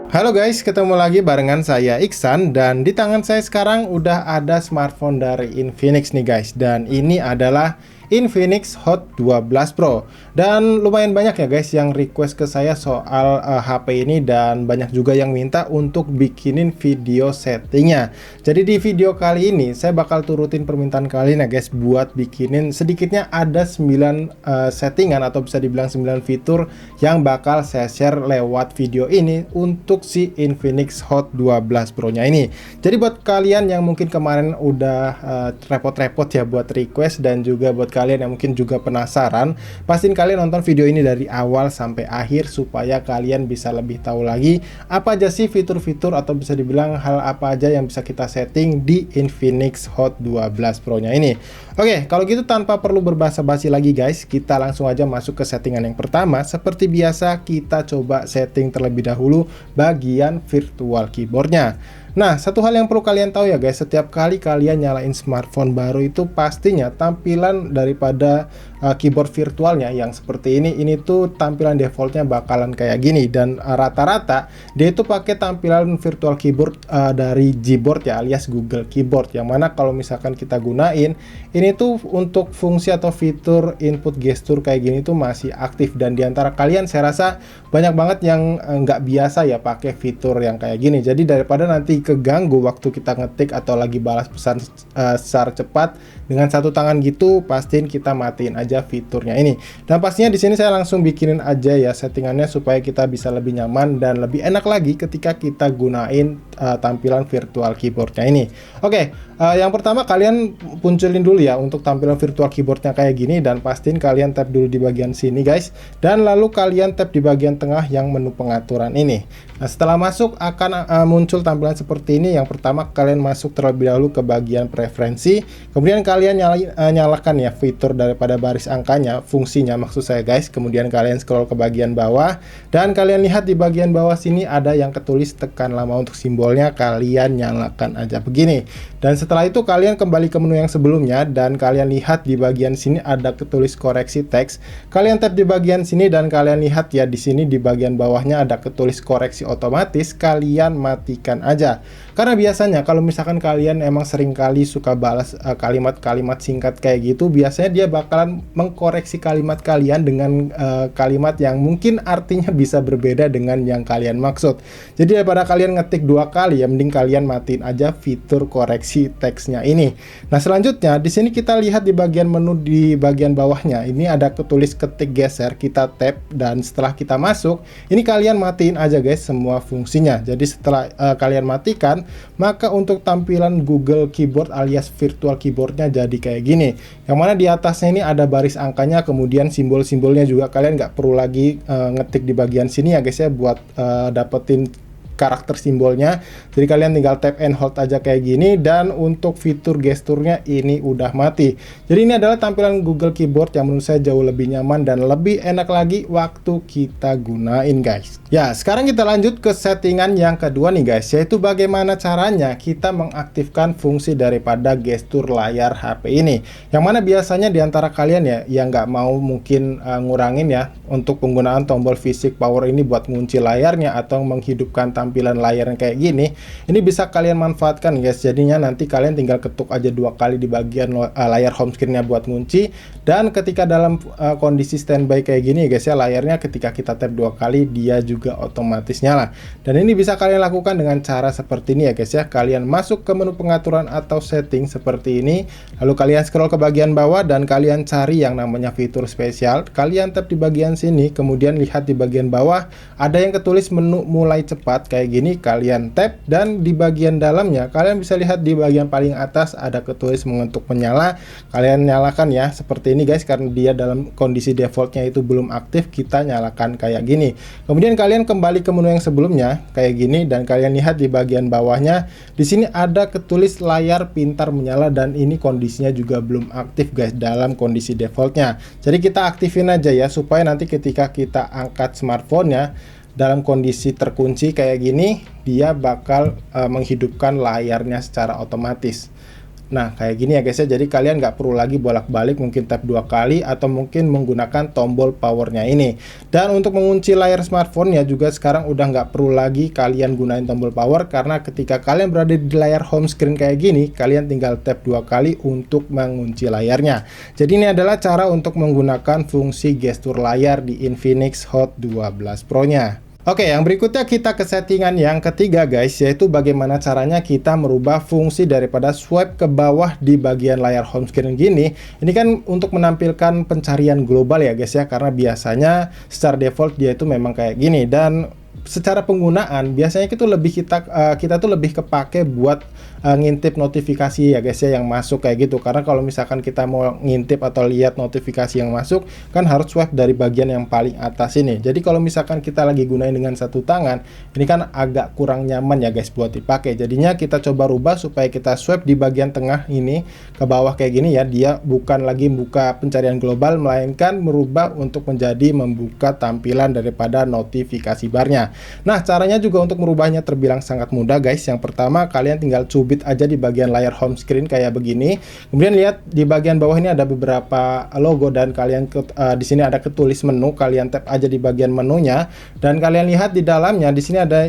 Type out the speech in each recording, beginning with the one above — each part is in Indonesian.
Halo guys, ketemu lagi barengan saya Iksan, dan di tangan saya sekarang udah ada smartphone dari Infinix nih guys. Dan ini adalah Infinix Hot 12 Pro. Dan lumayan banyak ya guys yang request ke saya soal HP ini, dan banyak juga yang minta untuk bikinin video settingnya. Jadi di video kali ini saya bakal turutin permintaan kalian ya guys, buat bikinin sedikitnya ada 9 settingan atau bisa dibilang 9 fitur yang bakal saya share lewat video ini untuk si Infinix Hot 12 Pro nya ini. Jadi buat kalian yang mungkin kemarin udah repot-repot ya buat request, dan juga buat kalian yang mungkin juga penasaran, pastiin kalian nonton video ini dari awal sampai akhir supaya kalian bisa lebih tahu lagi apa aja sih fitur-fitur atau bisa dibilang hal apa aja yang bisa kita setting di Infinix Hot 12 Pro nya ini. Oke, kalau gitu tanpa perlu berbasa-basi lagi guys, kita langsung aja masuk ke settingan yang pertama. Seperti biasa, kita coba setting terlebih dahulu bagian virtual keyboardnya. Nah, satu hal yang perlu kalian tahu ya guys, setiap kali kalian nyalain smartphone baru itu pastinya tampilan daripada keyboard virtualnya yang seperti ini tuh tampilan defaultnya bakalan kayak gini. Dan rata-rata dia itu pakai tampilan virtual keyboard dari Gboard ya, alias Google Keyboard, yang mana kalau misalkan kita gunain ini tuh untuk fungsi atau fitur input gestur kayak gini tuh masih aktif. Dan diantara kalian saya rasa banyak banget yang nggak biasa ya pakai fitur yang kayak gini. Jadi daripada nanti keganggu waktu kita ngetik atau lagi balas pesan secara cepat dengan satu tangan gitu, pastiin kita matiin aja fiturnya ini. Dan pastinya di sini saya langsung bikinin aja ya settingannya supaya kita bisa lebih nyaman dan lebih enak lagi ketika kita gunain tampilan virtual keyboardnya ini. Oke, yang pertama kalian munculin dulu ya untuk tampilan virtual keyboardnya kayak gini, dan pastiin kalian tap dulu di bagian sini guys, dan lalu kalian tap di bagian tengah yang menu pengaturan ini. Nah, setelah masuk akan muncul tampilan seperti ini. Yang pertama kalian masuk terlebih dahulu ke bagian preferensi, kemudian kalian nyalakan ya fitur daripada baris angkanya, fungsinya maksud saya guys. Kemudian kalian scroll ke bagian bawah, dan kalian lihat di bagian bawah sini ada yang ketulis tekan lama untuk simbolnya, kalian nyalakan aja begini. Dan setelah itu kalian kembali ke menu yang sebelumnya, dan kalian lihat di bagian sini ada ketulis koreksi teks. Kalian tap di bagian sini, dan kalian lihat ya di sini di bagian bawahnya ada ketulis koreksi otomatis, kalian matikan aja. Karena biasanya kalau misalkan kalian emang sering kali suka balas kalimat-kalimat singkat kayak gitu, biasanya dia bakalan mengkoreksi kalimat kalian dengan kalimat yang mungkin artinya bisa berbeda dengan yang kalian maksud. Jadi daripada kalian ngetik dua kali, ya mending kalian matiin aja fitur koreksi teksnya ini. Nah, selanjutnya di sini kita lihat di bagian menu di bagian bawahnya ini ada ketulis ketik geser, kita tap, dan setelah kita masuk ini kalian matiin aja guys semua fungsinya. Jadi setelah kalian matikan, maka untuk tampilan Google Keyboard alias virtual keyboardnya jadi kayak gini, yang mana di atasnya ini ada baris angkanya, kemudian simbol-simbolnya juga kalian nggak perlu lagi ngetik di bagian sini ya guys ya buat dapetin karakter simbolnya. Jadi kalian tinggal tap and hold aja kayak gini, dan untuk fitur gesturnya ini udah mati. Jadi ini adalah tampilan Google Keyboard yang menurut saya jauh lebih nyaman dan lebih enak lagi waktu kita gunain guys. Ya, sekarang kita lanjut ke settingan yang kedua nih guys, yaitu bagaimana caranya kita mengaktifkan fungsi daripada gestur layar HP ini. Yang mana biasanya diantara kalian ya yang nggak mau mungkin ngurangin ya untuk penggunaan tombol fisik power ini buat ngunci layarnya atau menghidupkan tampilan layarnya kayak gini, ini bisa kalian manfaatkan guys. Jadinya nanti kalian tinggal ketuk aja dua kali di bagian layar home screen-nya buat ngunci, dan ketika dalam kondisi standby kayak gini guys ya, layarnya ketika kita tap dua kali dia juga otomatis nyala. Dan ini bisa kalian lakukan dengan cara seperti ini ya guys ya. Kalian masuk ke menu pengaturan atau setting seperti ini, lalu kalian scroll ke bagian bawah dan kalian cari yang namanya fitur spesial. Kalian tap di bagian sini, kemudian lihat di bagian bawah ada yang ketulis menu mulai cepat kayak gini, kalian tap, dan di bagian dalamnya kalian bisa lihat di bagian paling atas ada ketulis mengetuk menyala. Kalian nyalakan ya seperti ini guys, karena dia dalam kondisi defaultnya itu belum aktif, kita nyalakan kayak gini. Kemudian kalian kembali ke menu yang sebelumnya kayak gini, dan kalian lihat di bagian bawahnya di sini ada ketulis layar pintar menyala, dan ini kondisinya juga belum aktif guys dalam kondisi defaultnya. Jadi kita aktifin aja ya supaya nanti ketika kita angkat smartphone-nya dalam kondisi terkunci kayak gini, dia bakal menghidupkan layarnya secara otomatis. Nah, kayak gini ya guys ya. Jadi kalian nggak perlu lagi bolak-balik mungkin tap 2 kali atau mungkin menggunakan tombol powernya ini. Dan untuk mengunci layar smartphone ya juga sekarang udah nggak perlu lagi kalian gunain tombol power, karena ketika kalian berada di layar home screen kayak gini, kalian tinggal tap 2 kali untuk mengunci layarnya. Jadi ini adalah cara untuk menggunakan fungsi gestur layar di Infinix Hot 12 Pro-nya. Oke, yang berikutnya kita ke settingan yang ketiga guys, yaitu bagaimana caranya kita merubah fungsi daripada swipe ke bawah di bagian layar home screen gini. Ini kan untuk menampilkan pencarian global ya guys ya, karena biasanya secara default dia itu memang kayak gini, dan secara penggunaan biasanya itu lebih kita tuh lebih kepake buat ngintip notifikasi ya guys ya yang masuk kayak gitu. Karena kalau misalkan kita mau ngintip atau lihat notifikasi yang masuk kan harus swipe dari bagian yang paling atas ini. Jadi kalau misalkan kita lagi gunain dengan satu tangan, ini kan agak kurang nyaman ya guys buat dipakai. Jadinya kita coba rubah supaya kita swipe di bagian tengah ini ke bawah kayak gini ya. Dia bukan lagi buka pencarian global, melainkan merubah untuk menjadi membuka tampilan daripada notifikasi barnya. Nah, caranya juga untuk merubahnya terbilang sangat mudah guys. Yang pertama, kalian tinggal cubit aja di bagian layar home screen kayak begini. Kemudian lihat di bagian bawah ini ada beberapa logo, dan kalian di sini ada ketulis menu. Kalian tap aja di bagian menunya, dan kalian lihat di dalamnya di sini ada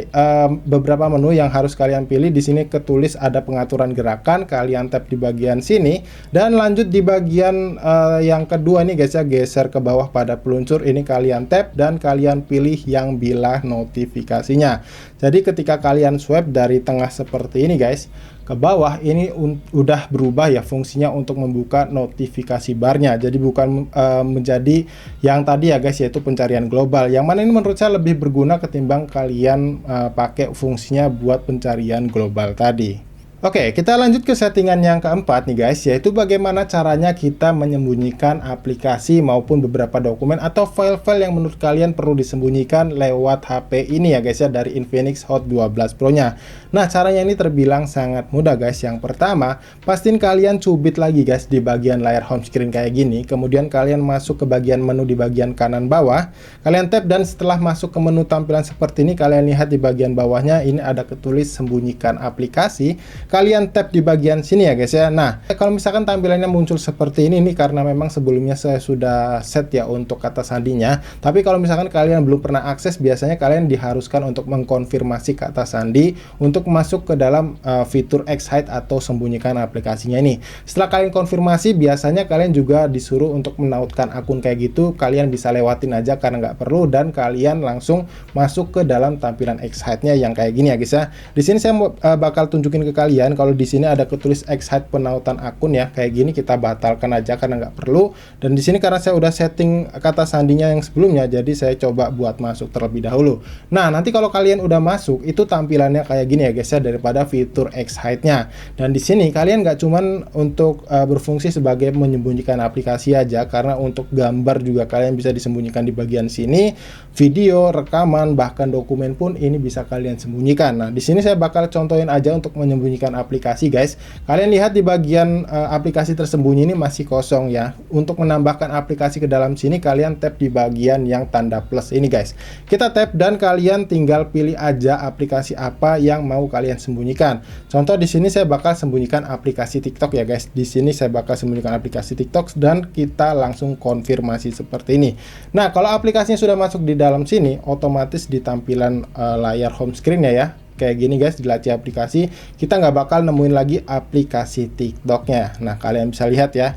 beberapa menu yang harus kalian pilih. Di sini ketulis ada pengaturan gerakan. Kalian tap di bagian sini, dan lanjut di bagian yang kedua nih guys ya, geser ke bawah pada peluncur ini kalian tap dan kalian pilih yang bilah notifikasinya. Jadi ketika kalian swipe dari tengah seperti ini guys ke bawah, ini udah berubah ya fungsinya untuk membuka notifikasi barnya. Jadi bukan menjadi yang tadi ya guys, yaitu pencarian global, yang mana ini menurut saya lebih berguna ketimbang kalian pakai fungsinya buat pencarian global tadi. Oke, kita lanjut ke settingan yang keempat nih guys, yaitu bagaimana caranya kita menyembunyikan aplikasi maupun beberapa dokumen atau file-file yang menurut kalian perlu disembunyikan lewat HP ini ya guys ya, dari Infinix Hot 12 Pro-nya. Nah, caranya ini terbilang sangat mudah guys. Yang pertama, pastiin kalian cubit lagi guys di bagian layar home screen kayak gini, kemudian kalian masuk ke bagian menu di bagian kanan bawah, kalian tap, dan setelah masuk ke menu tampilan seperti ini, kalian lihat di bagian bawahnya ini ada ketulis sembunyikan aplikasi. Kalian tap di bagian sini ya guys ya. Nah, kalau misalkan tampilannya muncul seperti ini karena memang sebelumnya saya sudah set ya untuk kata sandinya. Tapi kalau misalkan kalian belum pernah akses, biasanya kalian diharuskan untuk mengkonfirmasi kata sandi untuk masuk ke dalam fitur X-Hide atau sembunyikan aplikasinya ini. Setelah kalian konfirmasi, biasanya kalian juga disuruh untuk menautkan akun kayak gitu. Kalian bisa lewatin aja karena nggak perlu, dan kalian langsung masuk ke dalam tampilan X-Hide-nya yang kayak gini ya guys ya. Di sini saya bakal tunjukin ke kalian. Kalau di sini ada ketulis X-Hide penautan akun ya, kayak gini kita batalkan aja karena nggak perlu. Dan di sini karena saya udah setting kata sandinya yang sebelumnya, jadi saya coba buat masuk terlebih dahulu. Nah, nanti kalau kalian udah masuk, itu tampilannya kayak gini ya guys ya, daripada fitur X-Hide-nya. Dan di sini kalian nggak cuman untuk berfungsi sebagai menyembunyikan aplikasi aja, karena untuk gambar juga kalian bisa disembunyikan di bagian sini, video, rekaman, bahkan dokumen pun ini bisa kalian sembunyikan. Nah, di sini saya bakal contohin aja untuk menyembunyikan aplikasi guys. Kalian lihat di bagian aplikasi tersembunyi ini masih kosong ya. Untuk menambahkan aplikasi ke dalam sini, kalian tap di bagian yang tanda plus ini guys. Kita tap dan kalian tinggal pilih aja aplikasi apa yang mau kalian sembunyikan. Contoh di sini saya bakal sembunyikan aplikasi TikTok ya guys. Di sini saya bakal sembunyikan aplikasi TikTok dan kita langsung konfirmasi seperti ini. Nah, kalau aplikasinya sudah masuk di dalam sini, otomatis di tampilan layar home screen ya kayak gini guys, di laci aplikasi kita nggak bakal nemuin lagi aplikasi TikToknya. Nah, kalian bisa lihat ya,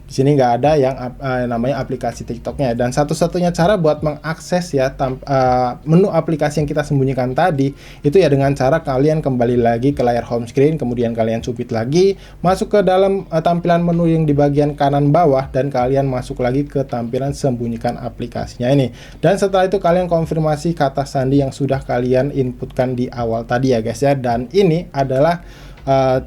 di sini nggak ada yang namanya aplikasi TikToknya. Dan satu-satunya cara buat mengakses ya menu aplikasi yang kita sembunyikan tadi, itu ya dengan cara kalian kembali lagi ke layar home screen, kemudian kalian cubit lagi, masuk ke dalam tampilan menu yang di bagian kanan bawah, dan kalian masuk lagi ke tampilan sembunyikan aplikasinya ini. Dan setelah itu kalian konfirmasi kata sandi yang sudah kalian inputkan di awal tadi ya guys ya. Dan ini adalah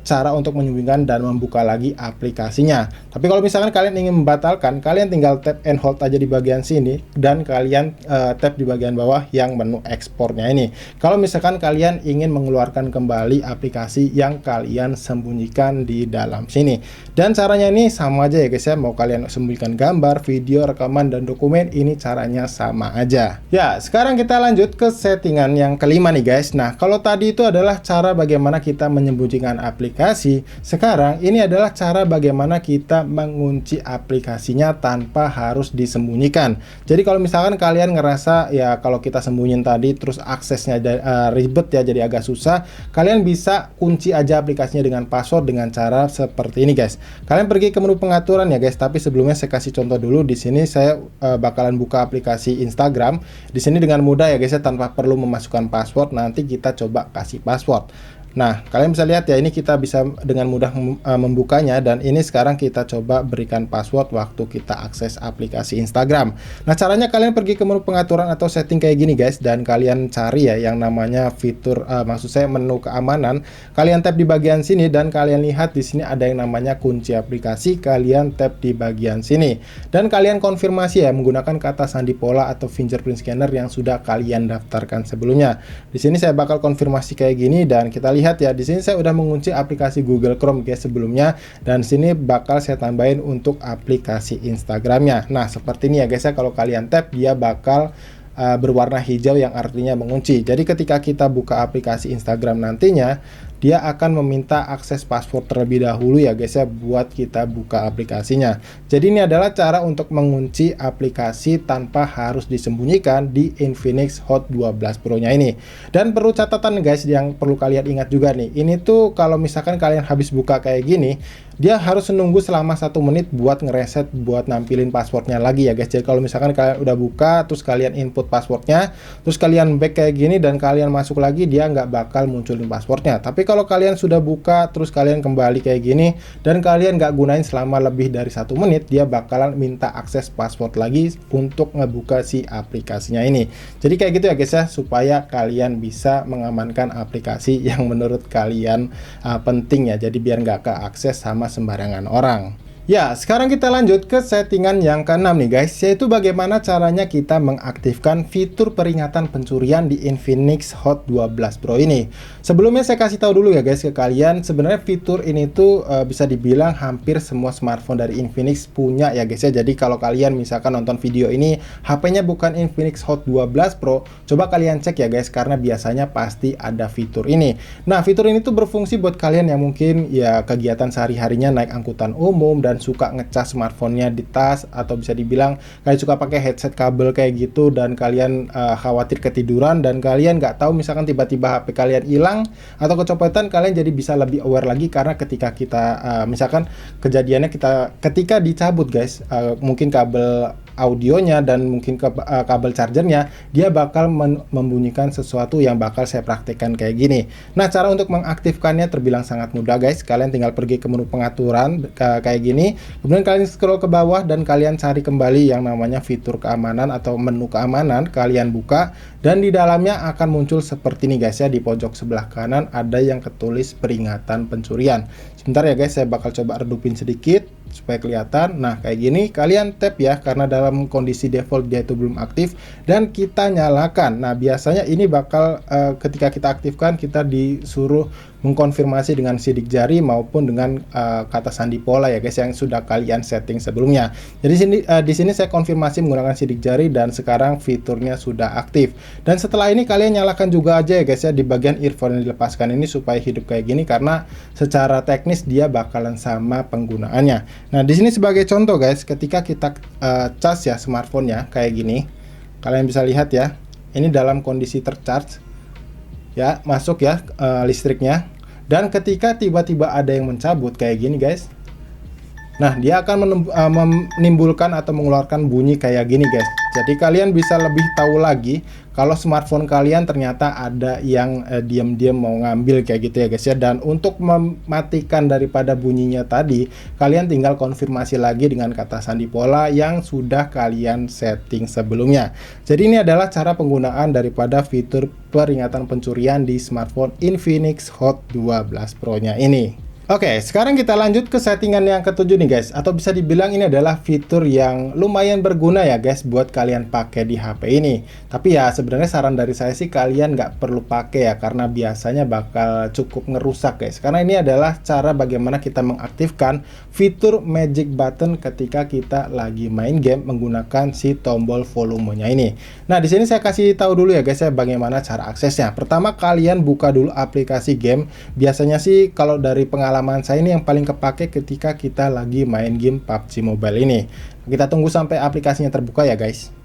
cara untuk menyembunyikan dan membuka lagi aplikasinya. Tapi kalau misalkan kalian ingin membatalkan, kalian tinggal tap and hold aja di bagian sini, dan kalian tap di bagian bawah yang menu ekspornya ini. Kalau misalkan kalian ingin mengeluarkan kembali aplikasi yang kalian sembunyikan di dalam sini. Dan caranya ini sama aja ya guys ya, mau kalian sembunyikan gambar, video, rekaman, dan dokumen, ini caranya sama aja. Ya, sekarang kita lanjut ke settingan yang kelima nih guys. Nah, kalau tadi itu adalah cara bagaimana kita menyembunyikan dengan aplikasi, sekarang ini adalah cara bagaimana kita mengunci aplikasinya tanpa harus disembunyikan. Jadi kalau misalkan kalian ngerasa ya kalau kita sembunyiin tadi terus aksesnya ribet ya, jadi agak susah, kalian bisa kunci aja aplikasinya dengan password dengan cara seperti ini guys. Kalian pergi ke menu pengaturan ya guys, tapi sebelumnya saya kasih contoh dulu. Di sini saya bakalan buka aplikasi Instagram. Di sini dengan mudah ya guys ya, tanpa perlu memasukkan password. Nanti kita coba kasih password. Nah, kalian bisa lihat ya, ini kita bisa dengan mudah membukanya, dan ini sekarang kita coba berikan password waktu kita akses aplikasi Instagram. Nah, caranya kalian pergi ke menu pengaturan atau setting kayak gini guys, dan kalian cari ya yang namanya fitur, maksud saya menu keamanan. Kalian tap di bagian sini dan kalian lihat di sini ada yang namanya kunci aplikasi. Kalian tap di bagian sini dan kalian konfirmasi ya menggunakan kata sandi pola atau fingerprint scanner yang sudah kalian daftarkan sebelumnya. Di sini saya bakal konfirmasi kayak gini dan kita lihat ya, di sini saya udah mengunci aplikasi Google Chrome guys sebelumnya, dan sini bakal saya tambahin untuk aplikasi Instagramnya. Nah, seperti ini ya guys ya, kalau kalian tap dia bakal berwarna hijau yang artinya mengunci. Jadi ketika kita buka aplikasi Instagram nantinya, dia akan meminta akses password terlebih dahulu ya guys ya, buat kita buka aplikasinya. Jadi ini adalah cara untuk mengunci aplikasi tanpa harus disembunyikan di Infinix Hot 12 Pro nya ini. Dan perlu catatan guys, yang perlu kalian ingat juga nih, ini tuh kalau misalkan kalian habis buka kayak gini, dia harus menunggu selama 1 menit buat ngereset, buat nampilin passwordnya lagi ya guys. Jadi kalau misalkan kalian udah buka terus kalian input passwordnya, terus kalian back kayak gini dan kalian masuk lagi, dia nggak bakal munculin passwordnya. Tapi kalau kalian sudah buka terus kalian kembali kayak gini dan kalian nggak gunain selama lebih dari 1 menit, dia bakalan minta akses password lagi untuk ngebuka si aplikasinya ini. Jadi kayak gitu ya guys ya, supaya kalian bisa mengamankan aplikasi yang menurut kalian penting ya. Jadi biar nggak keakses sama sembarangan orang. Ya, sekarang kita lanjut ke settingan yang keenam nih guys, yaitu bagaimana caranya kita mengaktifkan fitur peringatan pencurian di Infinix Hot 12 Pro ini. Sebelumnya saya kasih tahu dulu ya guys ke kalian, sebenarnya fitur ini tuh bisa dibilang hampir semua smartphone dari Infinix punya ya guys ya. Jadi kalau kalian misalkan nonton video ini, HP-nya bukan Infinix Hot 12 Pro, coba kalian cek ya guys, karena biasanya pasti ada fitur ini. Nah, fitur ini tuh berfungsi buat kalian yang mungkin ya kegiatan sehari-harinya naik angkutan umum dan suka ngecas smartphone-nya di tas, atau bisa dibilang kalian suka pakai headset kabel kayak gitu dan kalian khawatir ketiduran dan kalian nggak tahu misalkan tiba-tiba HP kalian hilang atau kecopetan, kalian jadi bisa lebih aware lagi karena ketika kita misalkan kejadiannya ketika dicabut guys, mungkin kabel audionya dan mungkin kabel chargernya, dia bakal membunyikan sesuatu yang bakal saya praktekkan kayak gini. Nah, cara untuk mengaktifkannya terbilang sangat mudah guys. Kalian tinggal pergi ke menu pengaturan kayak gini, kemudian kalian scroll ke bawah dan kalian cari kembali yang namanya fitur keamanan atau menu keamanan, kalian buka dan di dalamnya akan muncul seperti ini guys ya. Di pojok sebelah kanan ada yang ketulis peringatan pencurian. Sebentar ya guys, saya bakal coba redupin sedikit supaya kelihatan. Nah, kayak gini kalian tap ya, karena dalam kondisi default dia itu belum aktif, dan kita nyalakan. Nah, biasanya ini bakal ketika kita aktifkan, kita disuruh mengkonfirmasi dengan sidik jari maupun dengan kata sandi pola ya guys, yang sudah kalian setting sebelumnya. Jadi di sini saya konfirmasi menggunakan sidik jari dan sekarang fiturnya sudah aktif. Dan setelah ini kalian nyalakan juga aja ya guys ya di bagian earphone yang dilepaskan ini supaya hidup kayak gini, karena secara teknis dia bakalan sama penggunaannya. Nah, di sini sebagai contoh guys, ketika kita cas ya smartphone-nya kayak gini, kalian bisa lihat ya, ini dalam kondisi tercharge ya, masuk ya listriknya, dan ketika tiba-tiba ada yang mencabut kayak gini guys, nah dia akan menimbulkan atau mengeluarkan bunyi kayak gini guys. Jadi kalian bisa lebih tahu lagi kalau smartphone kalian ternyata ada yang diam-diam mau ngambil kayak gitu ya guys ya. Dan untuk mematikan daripada bunyinya tadi, kalian tinggal konfirmasi lagi dengan kata sandi pola yang sudah kalian setting sebelumnya. Jadi ini adalah cara penggunaan daripada fitur peringatan pencurian di smartphone Infinix Hot 12 Pro nya ini. Oke, sekarang kita lanjut ke settingan yang ketujuh nih guys, atau bisa dibilang ini adalah fitur yang lumayan berguna ya guys buat kalian pakai di HP ini. Tapi ya sebenarnya saran dari saya sih kalian nggak perlu pakai ya, karena biasanya bakal cukup ngerusak guys. Karena ini adalah cara bagaimana kita mengaktifkan fitur magic button ketika kita lagi main game menggunakan si tombol volumenya ini. Nah, di sini saya kasih tahu dulu ya guys ya bagaimana cara aksesnya. Pertama, kalian buka dulu aplikasi game. Biasanya sih kalau dari pengalaman saya ini yang paling kepake ketika kita lagi main game PUBG Mobile ini. Kita tunggu sampai aplikasinya terbuka ya guys.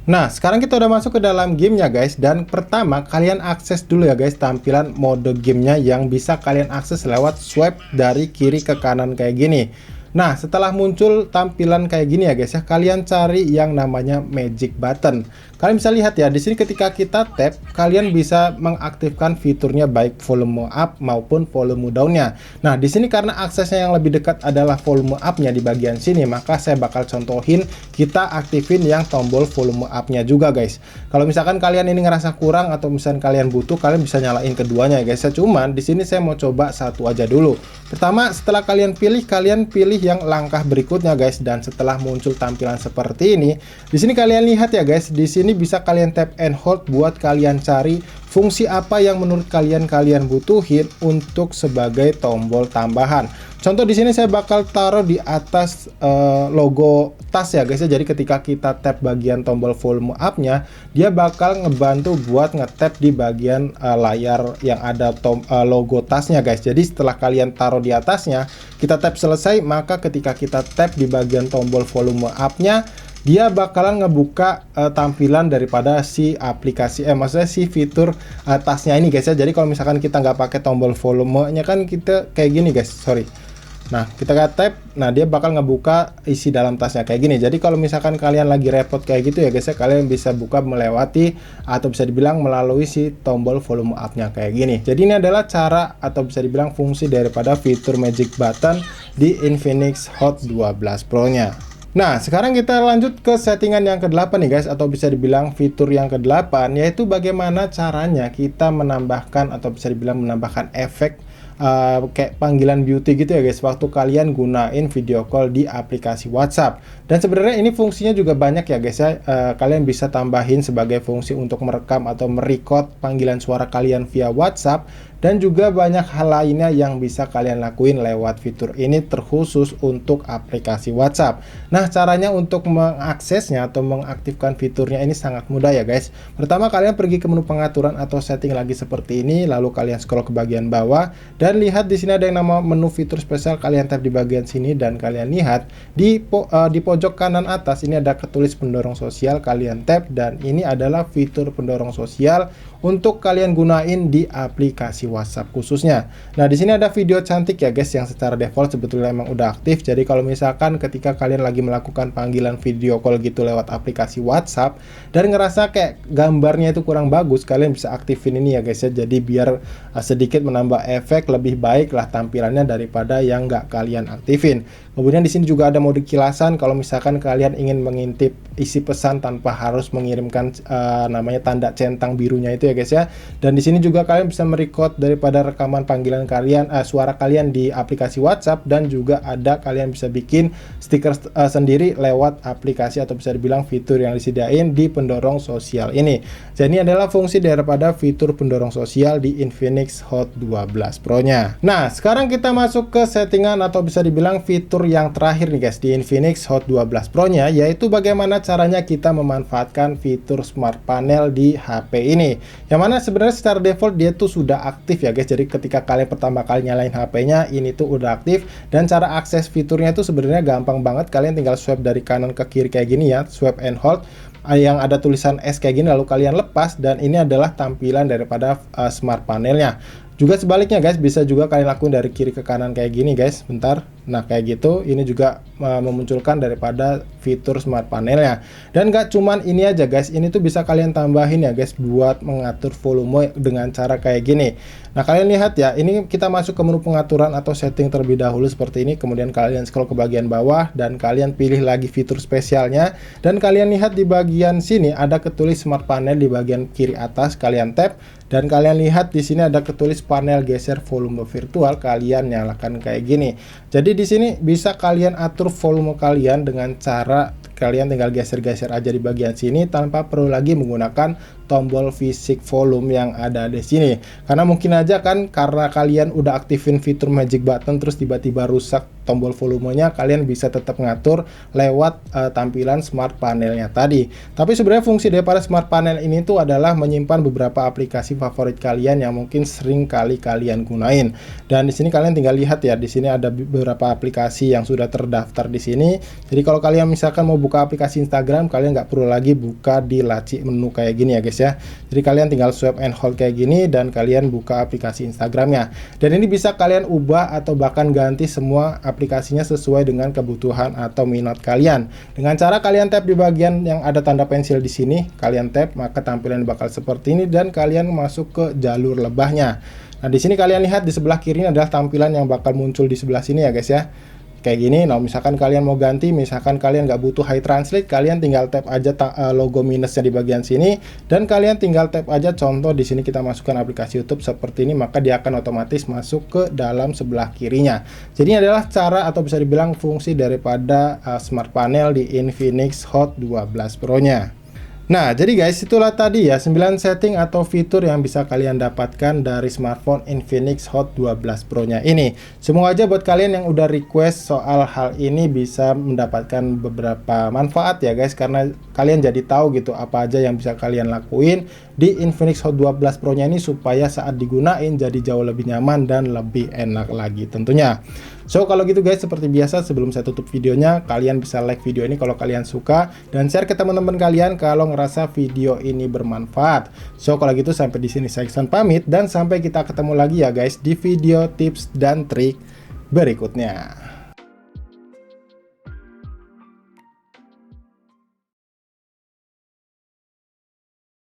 Nah, sekarang kita udah masuk ke dalam gamenya guys. Dan pertama, kalian akses dulu ya guys tampilan mode gamenya yang bisa kalian akses lewat swipe dari kiri ke kanan kayak gini. Nah, setelah muncul tampilan kayak gini ya guys ya, kalian cari yang namanya magic button. Kalian bisa lihat ya, di sini ketika kita tap, kalian bisa mengaktifkan fiturnya baik volume up maupun volume down-nya. Nah, di sini karena aksesnya yang lebih dekat adalah volume up-nya di bagian sini, maka saya bakal contohin kita aktifin yang tombol volume up-nya juga guys. Kalau misalkan kalian ini ngerasa kurang atau misalkan kalian butuh, kalian bisa nyalain keduanya ya guys. Cuman di sini saya mau coba satu aja dulu. Pertama, setelah kalian pilih yang langkah berikutnya guys, dan setelah muncul tampilan seperti ini, di sini kalian lihat ya guys, di sini bisa kalian tap and hold buat kalian cari fungsi apa yang menurut kalian butuhin untuk sebagai tombol tambahan. Contoh di sini saya bakal taruh di atas logo tas ya guys ya. Jadi ketika kita tap bagian tombol volume up-nya, dia bakal ngebantu buat ngetap di bagian layar yang ada logo tasnya guys. Jadi setelah kalian taruh di atasnya, kita tap selesai, maka ketika kita tap di bagian tombol volume up-nya, dia bakalan ngebuka tampilan daripada si aplikasi, maksudnya si fitur tasnya ini guys ya. Jadi kalau misalkan kita nggak pakai tombol volumenya kan kita kayak gini guys, sorry. Nah, kita tap, nah dia bakal ngebuka isi dalam tasnya kayak gini. Jadi kalau misalkan kalian lagi repot kayak gitu ya guys ya, kalian bisa buka melewati atau bisa dibilang melalui si tombol volume up-nya kayak gini. Jadi ini adalah cara atau bisa dibilang fungsi daripada fitur magic button di Infinix Hot 12 Pro-nya. Nah, sekarang kita lanjut ke settingan yang ke-8 nih guys, atau bisa dibilang fitur yang ke-8, yaitu bagaimana caranya kita menambahkan atau bisa dibilang menambahkan efek kayak panggilan beauty gitu ya guys, waktu kalian gunain video call di aplikasi WhatsApp. Dan sebenarnya ini fungsinya juga banyak ya guys ya. Kalian bisa tambahin sebagai fungsi untuk merekam atau merecord panggilan suara kalian via WhatsApp, dan juga banyak hal lainnya yang bisa kalian lakuin lewat fitur ini terkhusus untuk aplikasi WhatsApp. Nah, caranya untuk mengaksesnya atau mengaktifkan fiturnya ini sangat mudah ya guys. Pertama, kalian pergi ke menu pengaturan atau setting lagi seperti ini, lalu kalian scroll ke bagian bawah dan lihat di sini ada yang nama menu fitur spesial. Kalian tap di bagian sini dan kalian lihat di pojok kanan atas ini ada ketulis pendorong sosial. Kalian tap dan ini adalah fitur pendorong sosial untuk kalian gunain di aplikasi WhatsApp khususnya. Nah, di sini ada video cantik ya guys yang secara default sebetulnya emang udah aktif. Jadi kalau misalkan ketika kalian lagi melakukan panggilan video call gitu lewat aplikasi WhatsApp dan ngerasa kayak gambarnya itu kurang bagus, kalian bisa aktifin ini ya guys ya. Jadi biar sedikit menambah efek, lebih baik lah tampilannya daripada yang nggak kalian aktifin. Kemudian di sini juga ada mode kilasan kalau misalkan kalian ingin mengintip isi pesan tanpa harus mengirimkan namanya tanda centang birunya itu ya guys ya. Dan di sini juga kalian bisa merecord daripada rekaman panggilan kalian, suara kalian di aplikasi WhatsApp, dan juga ada kalian bisa bikin stiker sendiri lewat aplikasi atau bisa dibilang fitur yang disediain di pendorong sosial ini. Jadi ini adalah fungsi daripada fitur pendorong sosial di Infinix Hot 12 Pro-nya. Nah, sekarang kita masuk ke settingan atau bisa dibilang fitur yang terakhir nih guys di Infinix Hot 12 Pro-nya, yaitu bagaimana caranya kita memanfaatkan fitur smart panel di HP ini. Yang mana sebenarnya secara default dia tuh sudah aktif ya guys. Jadi ketika kalian pertama kali nyalain HP-nya, ini tuh udah aktif, dan cara akses fiturnya itu sebenarnya gampang banget. Kalian tinggal swipe dari kanan ke kiri kayak gini ya, swipe and hold yang ada tulisan S kayak gini, lalu kalian lepas, dan ini adalah tampilan daripada smart panelnya. Juga sebaliknya guys, bisa juga kalian lakuin dari kiri ke kanan kayak gini guys. Bentar. Nah kayak gitu, ini juga memunculkan daripada fitur smart panelnya. Dan gak cuman ini aja guys, ini tuh bisa kalian tambahin ya guys buat mengatur volume dengan cara kayak gini. Nah kalian lihat ya, ini kita masuk ke menu pengaturan atau setting terlebih dahulu seperti ini. Kemudian kalian scroll ke bagian bawah dan kalian pilih lagi fitur spesialnya. Dan kalian lihat di bagian sini ada ketulis smart panel di bagian kiri atas, kalian tap. Dan kalian lihat di sini ada ketulis panel geser volume virtual, kalian nyalakan kayak gini. Jadi di sini bisa kalian atur volume kalian dengan cara kalian tinggal geser-geser aja di bagian sini tanpa perlu lagi menggunakan tombol fisik volume yang ada di sini. Karena mungkin aja kan karena kalian udah aktifin fitur magic button terus tiba-tiba rusak tombol volumenya, kalian bisa tetap ngatur lewat tampilan smart panelnya tadi. Tapi sebenarnya fungsi daripada smart panel ini tuh adalah menyimpan beberapa aplikasi favorit kalian yang mungkin sering kali kalian gunain. Dan di sini kalian tinggal lihat ya, di sini ada beberapa aplikasi yang sudah terdaftar di sini. Jadi kalau kalian misalkan mau buka aplikasi Instagram, kalian nggak perlu lagi buka di laci menu kayak gini ya guys ya. Jadi kalian tinggal swipe and hold kayak gini dan kalian buka aplikasi Instagramnya. Dan ini bisa kalian ubah atau bahkan ganti semua aplikasinya sesuai dengan kebutuhan atau minat kalian. Dengan cara kalian tap di bagian yang ada tanda pensil di sini, kalian tap maka tampilan bakal seperti ini dan kalian masuk ke jalur lebahnya. Nah di sini kalian lihat di sebelah kiri ini adalah tampilan yang bakal muncul di sebelah sini ya guys ya. Kayak gini. Nah misalkan kalian mau ganti, misalkan kalian nggak butuh high translate, kalian tinggal tap aja logo minusnya di bagian sini dan kalian tinggal tap aja contoh di sini kita masukkan aplikasi YouTube seperti ini, maka dia akan otomatis masuk ke dalam sebelah kirinya. Jadi ini adalah cara atau bisa dibilang fungsi daripada smart panel di Infinix Hot 12 Pro nya. Nah, jadi guys, itulah tadi ya 9 setting atau fitur yang bisa kalian dapatkan dari smartphone Infinix Hot 12 Pro-nya ini. Semoga aja buat kalian yang udah request soal hal ini bisa mendapatkan beberapa manfaat ya guys, karena kalian jadi tahu gitu apa aja yang bisa kalian lakuin di Infinix Hot 12 Pro-nya ini supaya saat digunain jadi jauh lebih nyaman dan lebih enak lagi tentunya. So kalau gitu guys, seperti biasa sebelum saya tutup videonya, kalian bisa like video ini kalau kalian suka dan share ke teman-teman kalian kalau ngerasa video ini bermanfaat. So kalau gitu sampai di sini saya Iksan pamit dan sampai kita ketemu lagi ya guys di video tips dan trik berikutnya.